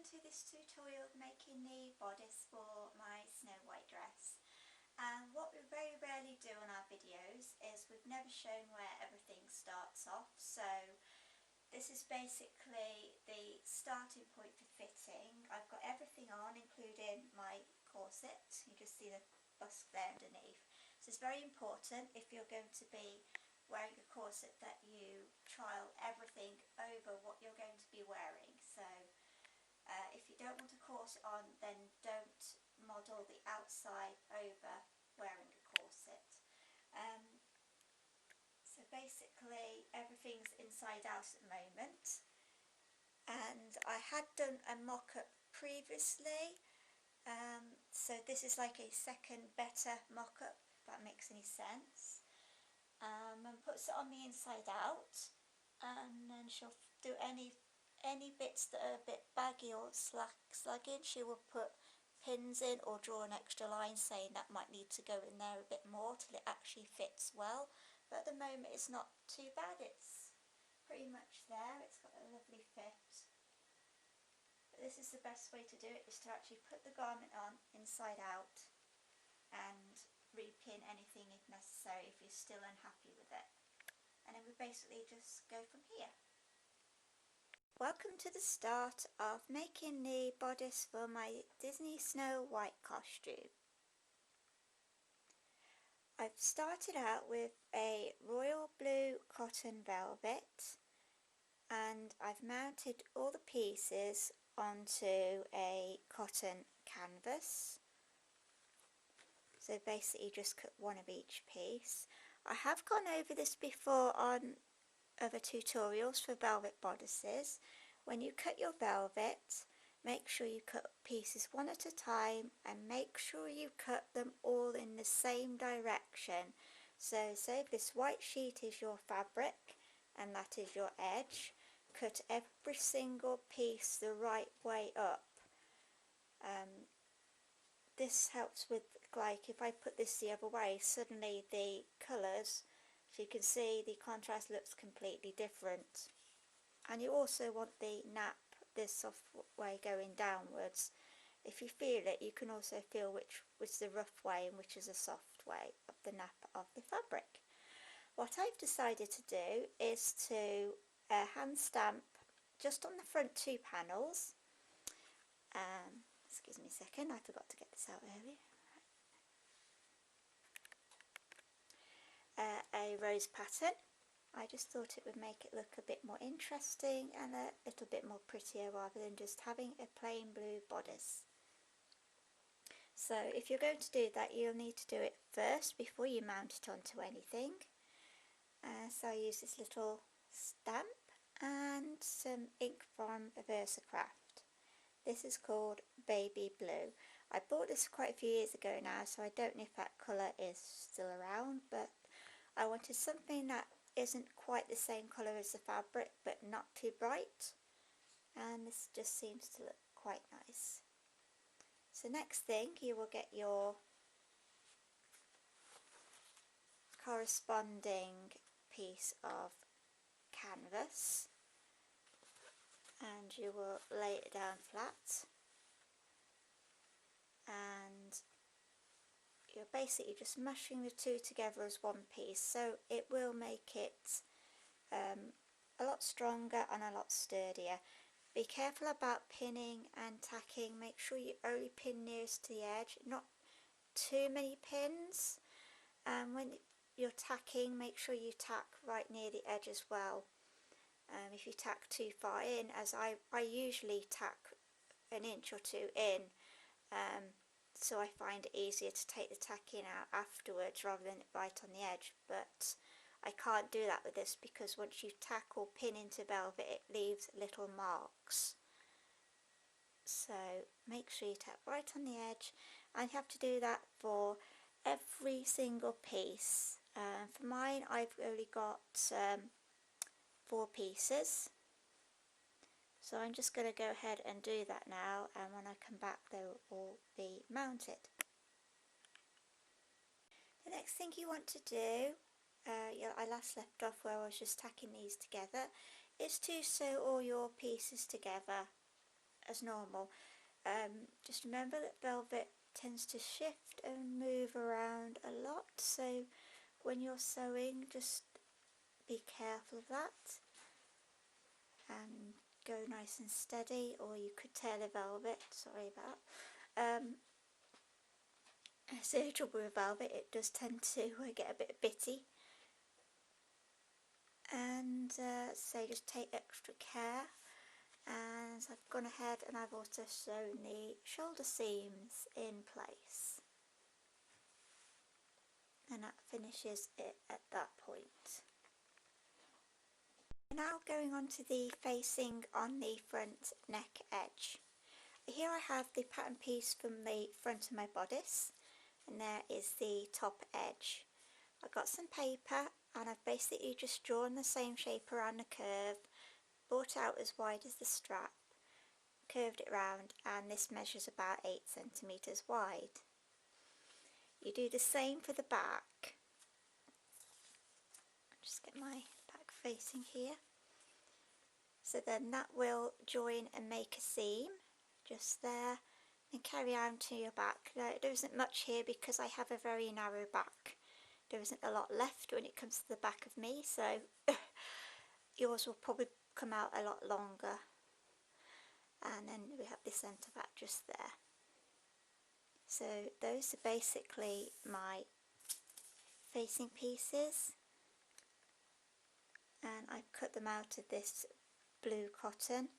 welcome to this tutorial of making the bodice for my Snow White dress. And what we very rarely do on our videos is we've never shown where everything starts off, so this is basically the starting point for fitting. I've got everything on, including my corset. You just see the bust there underneath. So it's very important, if you're going to be wearing a corset, that you trial everything over what you're going to be wearing. So if you don't want a corset on, then don't model the outside over wearing a corset. So basically everything's inside out at the moment, and I had done a mock-up previously, so this is like a second better mock-up, if that makes any sense. And puts it on the inside out, and then she'll do any bits that are a bit baggy or slugging. She will put pins in or draw an extra line saying that might need to go in there a bit more till it actually fits well. But at the moment it's not too bad, it's pretty much there, it's got a lovely fit. But this is the best way to do it, is to actually put the garment on inside out and repin anything if necessary if you're still unhappy with it. And then we basically just go from here. Welcome to the start of making the bodice for my Disney Snow White costume. I've started out with a royal blue cotton velvet, and I've mounted all the pieces onto a cotton canvas. So basically just cut one of each piece. I have gone over this before on other tutorials for velvet bodices. When you cut your velvet, make sure you cut pieces one at a time, and make sure you cut them all in the same direction. So say if this white sheet is your fabric and that is your edge, cut every single piece the right way up. This helps with, like, if I put this the other way, suddenly the colours, so you can see the contrast looks completely different. And you also want the nap this soft way going downwards. If you feel it, you can also feel which was the rough way and which is a soft way of the nap of the fabric. What I've decided to do is to hand stamp just on the front two panels. Excuse me a second, I forgot to get this out earlier. A rose pattern. I just thought it would make it look a bit more interesting and a little bit more prettier rather than just having a plain blue bodice. So if you're going to do that, you'll need to do it first before you mount it onto anything. So I use this little stamp and some ink from Versacraft. This is called Baby Blue. I bought this quite a few years ago now, so I don't know if that colour is still around, but I wanted something that isn't quite the same colour as the fabric but not too bright, and this just seems to look quite nice. So next thing, you will get your corresponding piece of canvas and you will lay it down flat, and you're basically just mushing the two together as one piece, so it will make it a lot stronger and a lot sturdier. Be careful about pinning and tacking. Make sure you only pin nearest to the edge, not too many pins, and when you're tacking, make sure you tack right near the edge as well. If you tack too far in, as I usually tack an inch or two in, so I find it easier to take the tacking out afterwards rather than right on the edge, but I can't do that with this because once you tack or pin into velvet, it leaves little marks. So make sure you tack right on the edge, and you have to do that for every single piece. For mine, I've only got 4 pieces, so I'm just going to go ahead and do that now, and when I come back they will all be mounted. The next thing you want to do, I last left off where I was just tacking these together, is to sew all your pieces together as normal. Just remember that velvet tends to shift and move around a lot, so when you're sewing just be careful of that and go nice and steady, or you could tear the velvet. Sorry about that. So the trouble with velvet, it does tend to get a bit bitty, and so just take extra care. And I've gone ahead and I've also sewn the shoulder seams in place, and that finishes it at that point. Now going on to the facing on the front neck edge. Here I have the pattern piece from the front of my bodice, and there is the top edge. I've got some paper and I've basically just drawn the same shape around the curve, brought out as wide as the strap, curved it round, and this measures about 8 centimetres wide. You do the same for the back. Just get my back facing here. So then that will join and make a seam just there, and carry on to your back. Now there isn't much here because I have a very narrow back. There isn't a lot left when it comes to the back of me, so yours will probably come out a lot longer. And then we have the centre back just there. So those are basically my facing pieces, and I've cut them out of this blue cotton.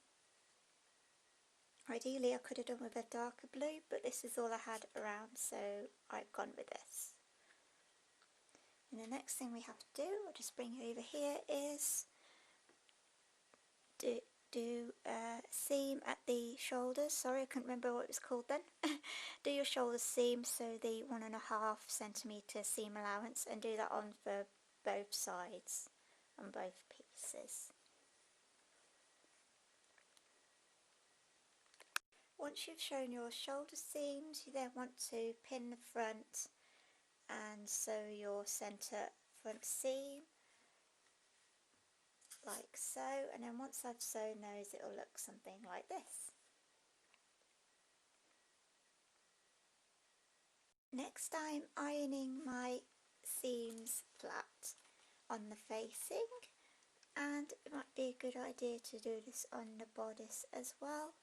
Ideally I could have done with a darker blue, but this is all I had around, so I've gone with this. And the next thing we have to do, I'll just bring it over here, is do a seam at the shoulders. Sorry, I couldn't remember what it was called then. Do your shoulder seam, so the 1.5 centimetre seam allowance, and do that on for both sides, on both pieces. Once you've shown your shoulder seams, you then want to pin the front and sew your centre front seam like so, and then once I've sewn those, it will look something like this. Next, I'm ironing my seams flat on the facing, and it might be a good idea to do this on the bodice as well,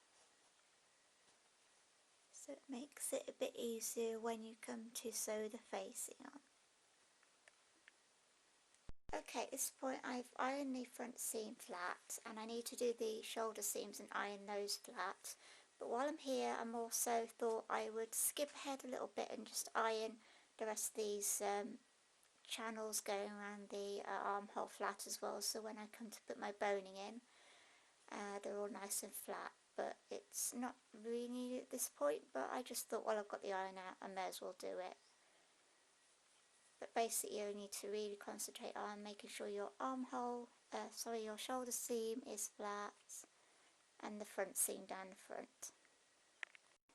so it makes it a bit easier when you come to sew the facing on. Okay, at this point I've ironed the front seam flat, and I need to do the shoulder seams and iron those flat. But while I'm here, I'm also thought I would skip ahead a little bit and just iron the rest of these channels going around the armhole flat as well, so when I come to put my boning in, they're all nice and flat. But it's not really needed at this point, but I just thought, while I've got the iron out, I may as well do it. But basically you need to really concentrate on making sure your your shoulder seam is flat and the front seam down the front.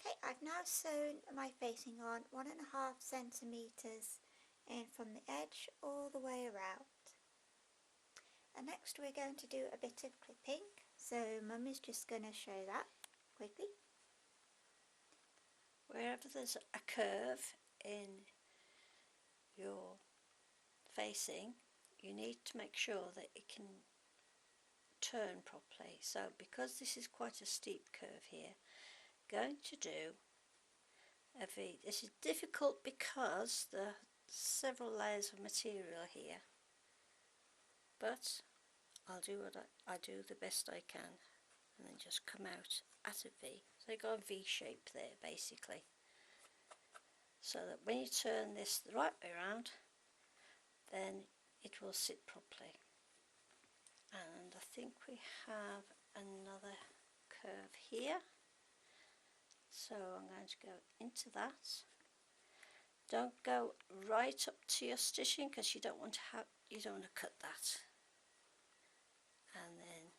Okay, I've now sewn my facing on 1.5 centimetres in from the edge all the way around. And next we're going to do a bit of clipping, so Mum is just going to show that quickly. Wherever there's a curve in your facing, you need to make sure that it can turn properly. So because this is quite a steep curve here, going to do a V. This is difficult because there are several layers of material here, but I'll do what I do the best I can, and then just come out at a V. So you got a V shape there basically, so that when you turn this the right way around, then it will sit properly. And I think we have another curve here, so I'm going to go into that. Don't go right up to your stitching, because you don't want to cut that and then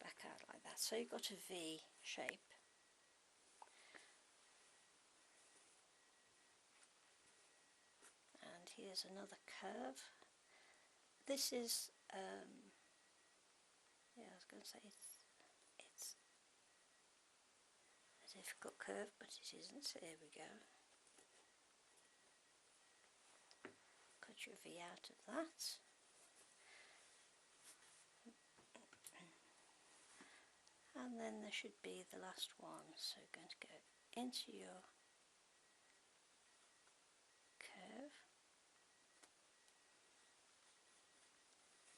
back out like that, so you've got a V shape. And here's another curve. This is yeah, I was going to say it's a difficult curve, but it isn't. So there we go. Cut your V out of that. And then there should be the last one. So we're going to go into your curve.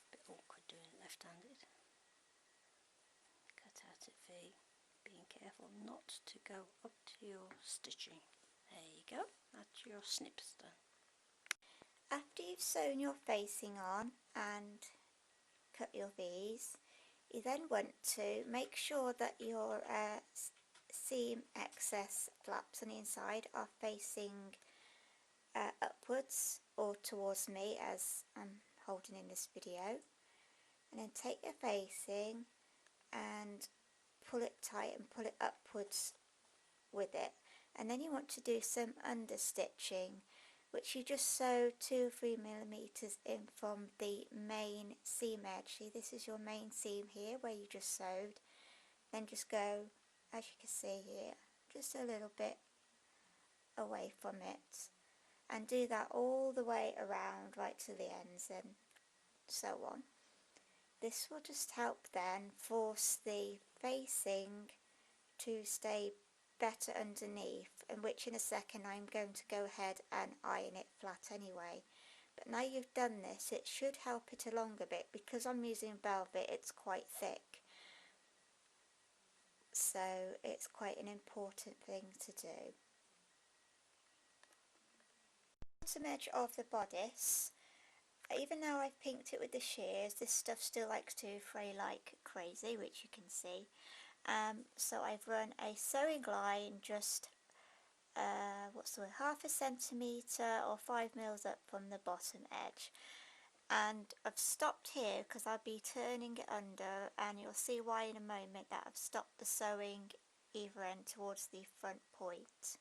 A bit awkward doing it left-handed. Cut out a V, being careful not to go up to your stitching. There you go, that's your snips done. After you've sewn your facing on and cut your V's, you then want to make sure that your seam excess flaps on the inside are facing upwards or towards me as I'm holding in this video, and then take your facing and pull it tight and pull it upwards with it, and then you want to do some understitching, which you just sew 2 or 3 millimeters in from the main seam edge. See, this is your main seam here where you just sewed. Then just go, as you can see here, just a little bit away from it, and do that all the way around right to the ends and so on. This will just help then force the facing to stay better underneath, and which in a second I'm going to go ahead and iron it flat anyway. But now you've done this, it should help it along a bit. Because I'm using velvet, it's quite thick, so it's quite an important thing to do. Bottom edge of the bodice, even though I've pinked it with the shears, this stuff still likes to fray like crazy, which you can see. So I've run a sewing line just half a centimetre or 5 mils up from the bottom edge, and I've stopped here because I'll be turning it under, and you'll see why in a moment that I've stopped the sewing either end towards the front point,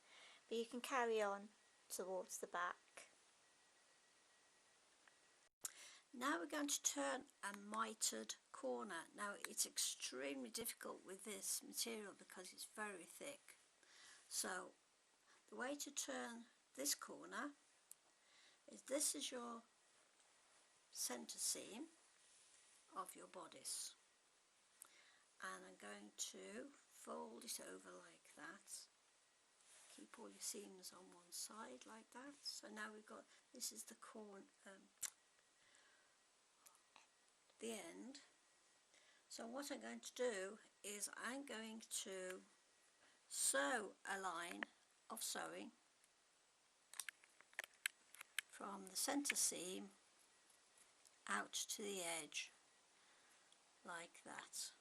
but you can carry on towards the back. Now we're going to turn a mitered corner. Now it's extremely difficult with this material because it's very thick. So the way to turn this corner is, this is your centre seam of your bodice, and I'm going to fold it over like that. Keep all your seams on one side like that. So now we've got, this is the corner, the end. So what I'm going to do is I'm going to sew a line of sewing from the centre seam out to the edge like that.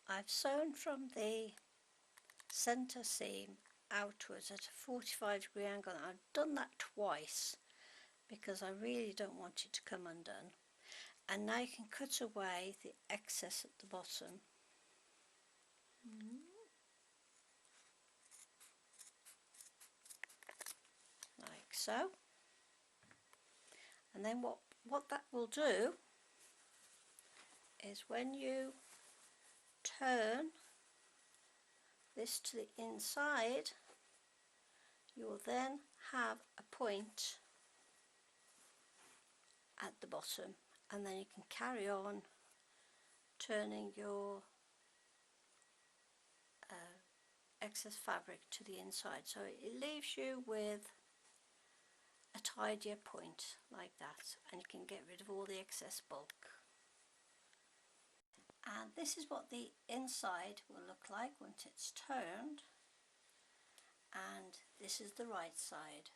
I've sewn from the centre seam outwards at a 45-degree angle. I've done that twice because I really don't want it to come undone. And now you can cut away the excess at the bottom. Like so. And then what that will do is, when you turn this to the inside, you will then have a point at the bottom, and then you can carry on turning your excess fabric to the inside, so it leaves you with a tidier point like that, and you can get rid of all the excess bulk. And this is what the inside will look like once it's turned, and this is the right side.